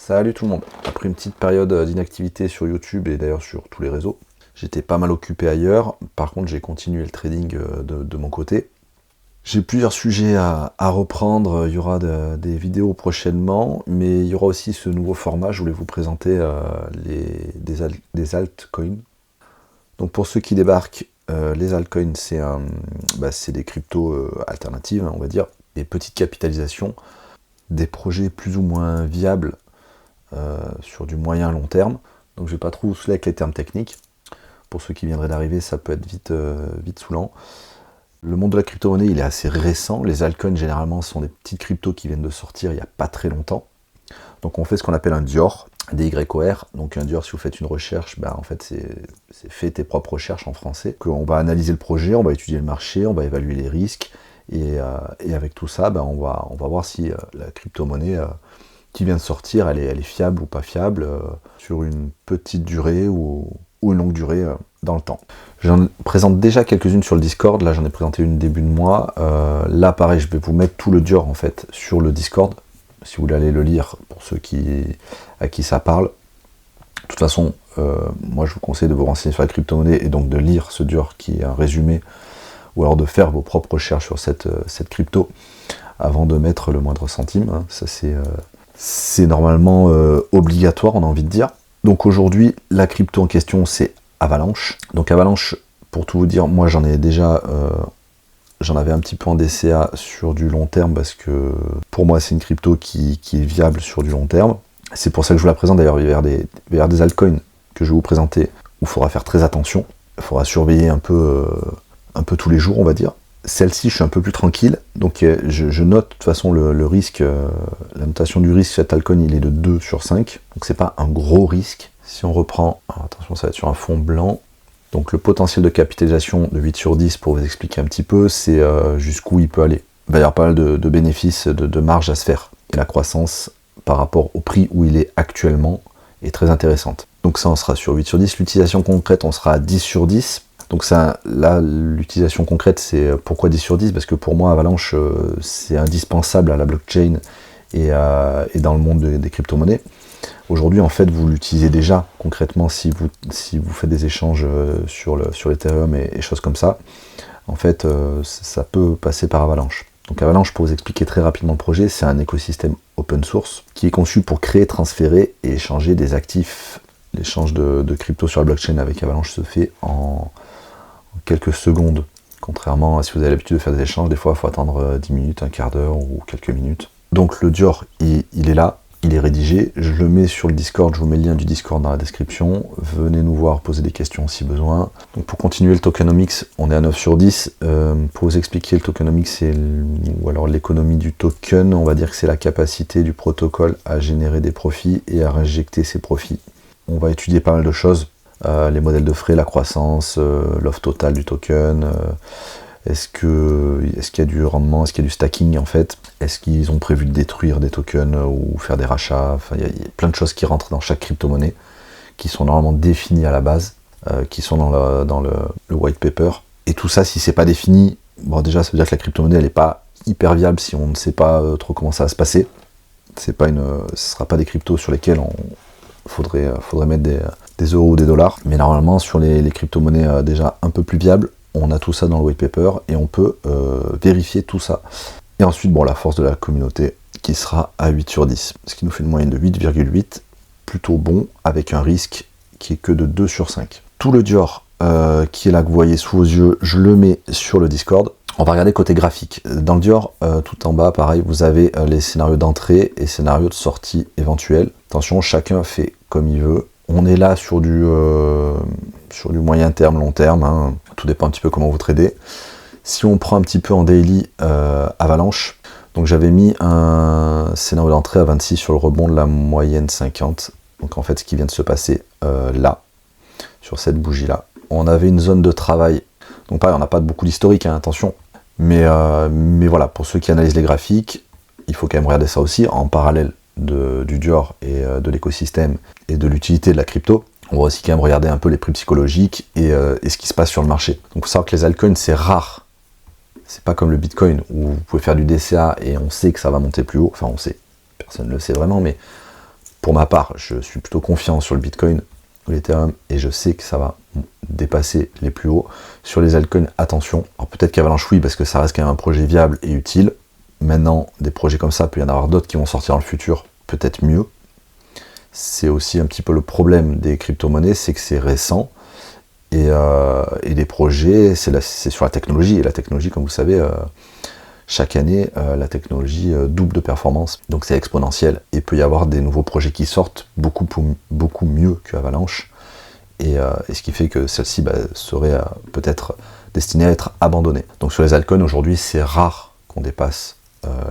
Salut tout le monde. Après une petite période d'inactivité sur YouTube et d'ailleurs sur tous les réseaux, j'étais pas mal occupé ailleurs. Par contre, j'ai continué le trading de mon côté. J'ai plusieurs sujets à reprendre. Il y aura des vidéos prochainement, mais il y aura aussi ce nouveau format. Je voulais vous présenter des altcoins. Donc pour ceux qui débarquent, les altcoins, c'est des cryptos alternatives, hein, on va dire, des petites capitalisations, des projets plus ou moins viables sur du moyen long terme. Donc je vais pas trop vous saouler avec les termes techniques. Pour ceux qui viendraient d'arriver, ça peut être vite saoulant. Le monde de la crypto-monnaie, il est assez récent. Les altcoins, généralement, sont des petites cryptos qui viennent de sortir il n'y a pas très longtemps. Donc on fait ce qu'on appelle un Dior, DYOR. Donc un Dior, si vous faites une recherche, en fait, c'est fait tes propres recherches en français. On va analyser le projet, on va étudier le marché, on va évaluer les risques. Et avec tout ça, on va voir si la crypto-monnaie qui vient de sortir, elle est fiable ou pas fiable, sur une petite durée ou une longue durée dans le temps. J'en présente déjà quelques-unes sur le Discord, là j'en ai présenté une début de mois. Là pareil, je vais vous mettre tout le Dior en fait sur le Discord, si vous voulez aller le lire pour ceux à qui ça parle. De toute façon, moi je vous conseille de vous renseigner sur la crypto-monnaie et donc de lire ce Dior qui est un résumé, ou alors de faire vos propres recherches sur cette crypto avant de mettre le moindre centime, hein. Ça c'est normalement obligatoire, on a envie de dire. Donc aujourd'hui, la crypto en question, c'est Avalanche. Donc Avalanche, pour tout vous dire, moi j'en avais un petit peu en DCA sur du long terme, parce que pour moi c'est une crypto qui est viable sur du long terme. C'est pour ça que je vous la présente d'ailleurs vers des altcoins que je vais vous présenter, où il faudra faire très attention. Il faudra surveiller un peu tous les jours, on va dire. Celle-ci, je suis un peu plus tranquille, donc je note de toute façon le risque, la notation du risque sur cet altcoin, il est de 2 sur 5, donc c'est pas un gros risque. Si on reprend, alors attention, ça va être sur un fond blanc, donc le potentiel de capitalisation de 8 sur 10, pour vous expliquer un petit peu, c'est jusqu'où il peut aller. Il va y avoir pas mal de bénéfices, de marge à se faire, et la croissance par rapport au prix où il est actuellement est très intéressante. Donc ça, on sera sur 8 sur 10, l'utilisation concrète, on sera à 10 sur 10, donc ça, là, l'utilisation concrète, c'est pourquoi 10 sur 10 ? Parce que pour moi, Avalanche, c'est indispensable à la blockchain et dans le monde des crypto-monnaies. Aujourd'hui, en fait, vous l'utilisez déjà concrètement si vous faites des échanges sur l'Ethereum et choses comme ça. En fait, ça peut passer par Avalanche. Donc Avalanche, pour vous expliquer très rapidement le projet, c'est un écosystème open source qui est conçu pour créer, transférer et échanger des actifs. L'échange de crypto sur la blockchain avec Avalanche se fait en quelques secondes, contrairement à si vous avez l'habitude de faire des échanges, des fois il faut attendre 10 minutes, un quart d'heure ou quelques minutes. Donc le Dior, il est là, il est rédigé, je le mets sur le Discord, je vous mets le lien du Discord dans la description, venez nous voir, poser des questions si besoin. Donc pour continuer le tokenomics, on est à 9 sur 10, pour vous expliquer le tokenomics, ou alors l'économie du token, on va dire que c'est la capacité du protocole à générer des profits et à réinjecter ces profits. On va étudier pas mal de choses, les modèles de frais, la croissance, l'offre totale du token, est-ce qu'il y a du rendement, est-ce qu'il y a du stacking en fait, est-ce qu'ils ont prévu de détruire des tokens ou faire des rachats, enfin il y a plein de choses qui rentrent dans chaque crypto-monnaie, qui sont normalement définies à la base, qui sont dans le white paper, et tout ça, si c'est pas défini, bon déjà ça veut dire que la crypto-monnaie elle est pas hyper viable si on ne sait pas trop comment ça va se passer. Ce sera pas des cryptos sur lesquels faudrait mettre des euros ou des dollars, mais normalement sur les crypto-monnaies déjà un peu plus viables, on a tout ça dans le white paper et on peut vérifier tout ça. Et ensuite, la force de la communauté qui sera à 8 sur 10, ce qui nous fait une moyenne de 8,8, plutôt bon, avec un risque qui est que de 2 sur 5. Tout le Dior qui est là, que vous voyez sous vos yeux, je le mets sur le Discord. On va regarder côté graphique. Dans le Dior, tout en bas, pareil, vous avez les scénarios d'entrée et scénarios de sortie éventuels. Attention, chacun fait comme il veut. On est là sur du moyen terme, long terme, hein. Tout dépend un petit peu comment vous tradez. Si on prend un petit peu en daily Avalanche, donc j'avais mis un scénario d'entrée à 26 sur le rebond de la moyenne 50. Donc en fait, ce qui vient de se passer là, sur cette bougie-là, on avait une zone de travail. Donc pareil, on n'a pas beaucoup d'historique, hein, attention. Mais voilà, pour ceux qui analysent les graphiques, il faut quand même regarder ça aussi en parallèle du Dior et de l'écosystème et de l'utilité de la crypto. On va aussi quand même regarder un peu les prix psychologiques et ce qui se passe sur le marché. Donc il faut savoir que les altcoins, c'est rare. C'est pas comme le Bitcoin où vous pouvez faire du DCA et on sait que ça va monter plus haut. Enfin, on sait, personne ne le sait vraiment, mais Pour ma part, je suis plutôt confiant sur le Bitcoin ou l'Ethereum et je sais que ça va dépasser les plus hauts. Sur les altcoins, attention. Alors peut-être qu'Avalanche, oui, parce que ça reste quand même un projet viable et utile. Maintenant, des projets comme ça, il peut y en avoir d'autres qui vont sortir dans le futur, peut-être mieux. C'est aussi un petit peu le problème des crypto-monnaies, c'est que c'est récent. Et les projets, c'est sur la technologie. Et la technologie, comme vous savez, chaque année, la technologie double de performance. Donc c'est exponentiel. Et il peut y avoir des nouveaux projets qui sortent beaucoup mieux qu'Avalanche. Et ce qui fait que celle-ci serait peut-être destinée à être abandonnée. Donc sur les altcoins, aujourd'hui, c'est rare qu'on dépasse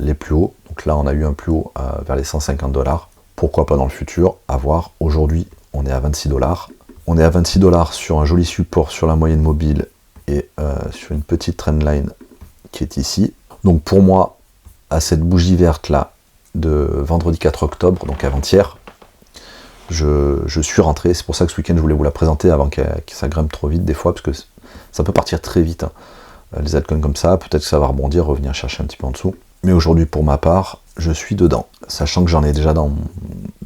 les plus hauts. Donc là, on a eu un plus haut vers les 150$. Pourquoi pas dans le futur? À voir. Aujourd'hui, on est à 26$. On est à 26$ sur un joli support sur la moyenne mobile et sur une petite trendline qui est ici. Donc pour moi, à cette bougie verte là de vendredi 4 octobre, donc avant-hier, je suis rentré. C'est pour ça que ce week-end je voulais vous la présenter avant que ça grimpe trop vite des fois, parce que ça peut partir très vite. Hein. Les altcoins comme ça, peut-être que ça va rebondir, revenir chercher un petit peu en dessous. Mais aujourd'hui, pour ma part, je suis dedans, sachant que j'en ai déjà dans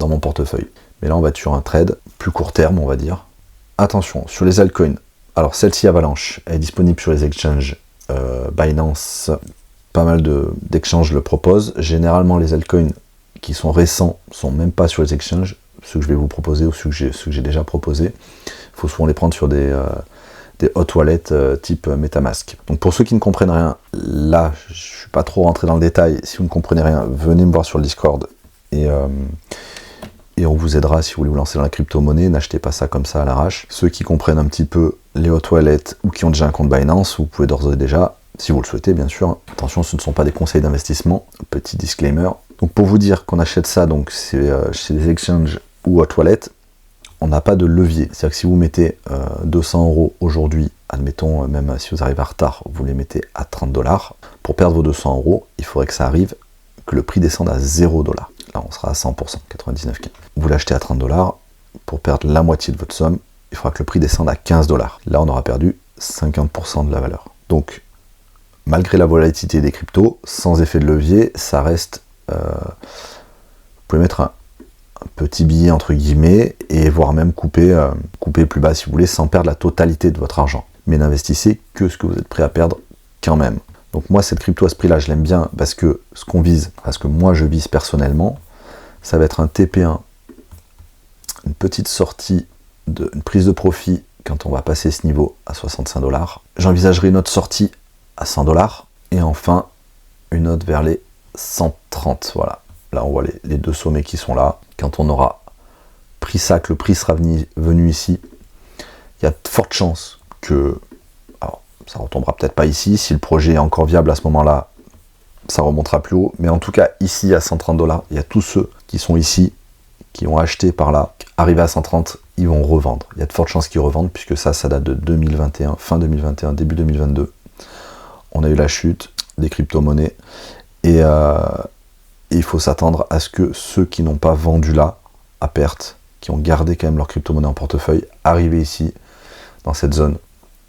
mon portefeuille. Mais là, on va être sur un trade plus court terme, on va dire. Attention, sur les altcoins, alors celle-ci Avalanche, elle est disponible sur les exchanges Binance, pas mal d'exchanges le proposent. Généralement, les altcoins qui sont récents sont même pas sur les exchanges, ceux que je vais vous proposer ou ceux que j'ai déjà proposés. Il faut souvent les prendre sur des hot wallets type MetaMask. Donc pour ceux qui ne comprennent rien, là, je suis pas trop rentré dans le détail. Si vous ne comprenez rien, venez me voir sur le Discord et on vous aidera si vous voulez vous lancer dans la crypto-monnaie. N'achetez pas ça comme ça à l'arrache. Ceux qui comprennent un petit peu les hot wallets ou qui ont déjà un compte Binance, vous pouvez d'ores et déjà, si vous le souhaitez bien sûr, attention, ce ne sont pas des conseils d'investissement, petit disclaimer. Donc pour vous dire qu'on achète ça, donc c'est chez les exchanges ou hot wallets, on n'a pas de levier. C'est-à-dire que si vous mettez 200€ aujourd'hui, admettons, même si vous arrivez en retard, vous les mettez à 30$, pour perdre vos 200€, il faudrait que ça arrive, que le prix descende à 0$. Là, on sera à 100%, 99,15. Vous l'achetez à 30$, pour perdre la moitié de votre somme, il faudra que le prix descende à 15$. Là, on aura perdu 50% de la valeur. Donc, malgré la volatilité des cryptos, sans effet de levier, ça reste... vous pouvez mettre un petit billet entre guillemets, et voire même couper plus bas si vous voulez, sans perdre la totalité de votre argent. Mais n'investissez que ce que vous êtes prêt à perdre quand même. Donc moi, cette crypto à ce prix-là, je l'aime bien parce que ce qu'on vise, parce que moi je vise personnellement, ça va être un TP1, une petite sortie, une prise de profit quand on va passer ce niveau à 65$. J'envisagerai une autre sortie à 100$, et enfin une autre vers les 130$. Voilà. Là, on voit les deux sommets qui sont là. Quand on aura pris ça, que le prix sera venu ici, il y a de fortes chances que... Alors, ça ne retombera peut-être pas ici. Si le projet est encore viable à ce moment-là, ça remontera plus haut. Mais en tout cas, ici, à 130$, il y a tous ceux qui sont ici, qui ont acheté par là, arrivés à 130, ils vont revendre. Il y a de fortes chances qu'ils revendent, puisque ça date de 2021, fin 2021, début 2022. On a eu la chute des crypto-monnaies. Et il faut s'attendre à ce que ceux qui n'ont pas vendu là, à perte, qui ont gardé quand même leur crypto-monnaie en portefeuille, arrivés ici, dans cette zone,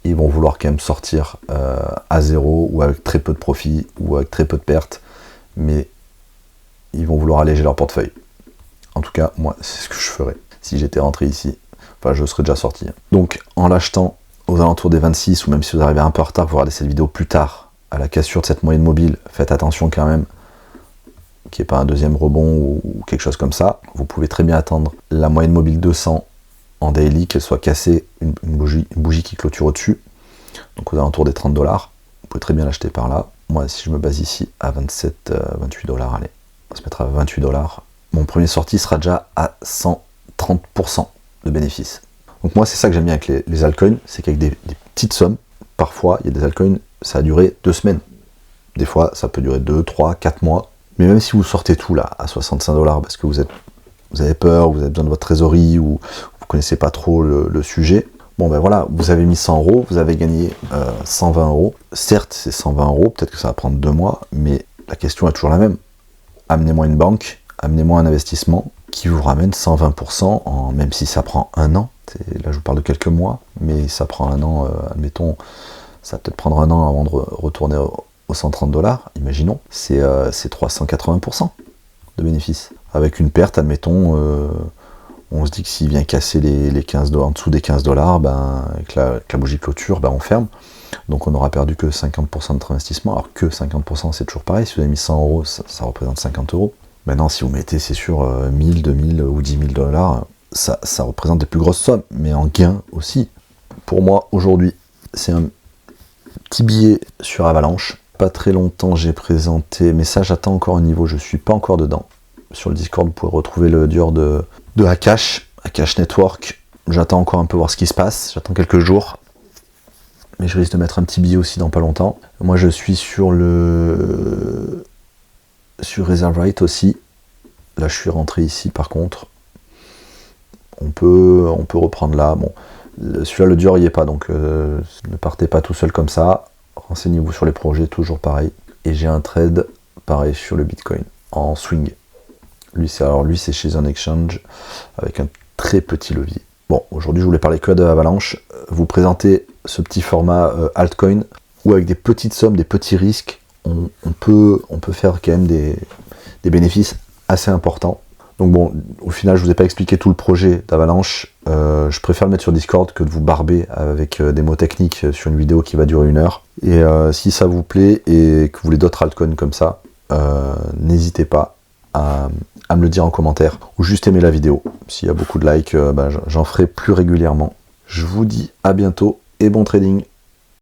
ils vont vouloir quand même sortir à zéro, ou avec très peu de profit, ou avec très peu de pertes, mais ils vont vouloir alléger leur portefeuille. En tout cas, moi, c'est ce que je ferais. Si j'étais rentré ici, enfin, je serais déjà sorti. Donc, en l'achetant aux alentours des 26, ou même si vous arrivez un peu en retard, vous regardez cette vidéo plus tard, à la cassure de cette moyenne mobile, faites attention quand même, qu'il n'y ait pas un deuxième rebond ou quelque chose comme ça. Vous pouvez très bien attendre la moyenne mobile 200 en daily, qu'elle soit cassée, une bougie qui clôture au-dessus, donc aux alentours des 30$. Vous pouvez très bien l'acheter par là. Moi, si je me base ici à 27, 28$, allez, on va se mettre à 28$. Mon premier sortie sera déjà à 130% de bénéfice. Donc moi, c'est ça que j'aime bien avec les altcoins, c'est qu'avec des petites sommes, parfois, il y a des altcoins, ça a duré 2 semaines. Des fois, ça peut durer 2, 3, 4 mois. Mais même si vous sortez tout là, à 65$, parce que vous avez peur, vous avez besoin de votre trésorerie, ou vous connaissez pas trop le sujet, bon ben voilà, vous avez mis 100€, vous avez gagné 120€. Certes, c'est 120€, peut-être que ça va prendre 2 mois, mais la question est toujours la même. Amenez-moi une banque, amenez-moi un investissement qui vous ramène 120%, même si ça prend 1 an. Là, je vous parle de quelques mois, mais ça prend 1 an, admettons, ça va peut-être prendre 1 an avant de retourner aux 130$, imaginons, c'est 380% de bénéfices. avec une perte, admettons, on se dit que s'il vient casser les 15 $, en dessous des 15 $, ben, avec la bougie clôture, ben, on ferme. Donc on aura perdu que 50% de notre investissement, alors que 50% c'est toujours pareil, si vous avez mis 100 €, ça représente 50 €. Maintenant si vous mettez, c'est sûr, 1000, 2000 ou 10 000 $, ça représente des plus grosses sommes, mais en gain aussi. Pour moi, aujourd'hui, c'est un petit billet sur Avalanche. Pas très longtemps, j'ai présenté, mais ça j'attends encore un niveau, je suis pas encore dedans. Sur le Discord, vous pouvez retrouver le Dior de Akash Network. J'attends encore un peu voir ce qui se passe, j'attends quelques jours. Mais je risque de mettre un petit billet aussi dans pas longtemps. Moi je suis sur Reserve Right aussi. Là je suis rentré ici par contre. On peut reprendre là. Bon, celui-là le Dior y est pas, donc ne partez pas tout seul comme ça. Renseignez-vous sur les projets, toujours pareil. Et j'ai un trade pareil sur le Bitcoin en swing. Lui c'est chez un exchange avec un très petit levier. Bon, aujourd'hui je voulais parler que de Avalanche. Vous présenter ce petit format altcoin où avec des petites sommes, des petits risques, on peut faire quand même des bénéfices assez importants. Donc bon, au final, je vous ai pas expliqué tout le projet d'Avalanche. Je préfère le mettre sur Discord que de vous barber avec des mots techniques sur une vidéo qui va durer 1 heure. Et si ça vous plaît et que vous voulez d'autres altcoins comme ça, n'hésitez pas à me le dire en commentaire ou juste aimer la vidéo. S'il y a beaucoup de likes, j'en ferai plus régulièrement. Je vous dis à bientôt et bon trading.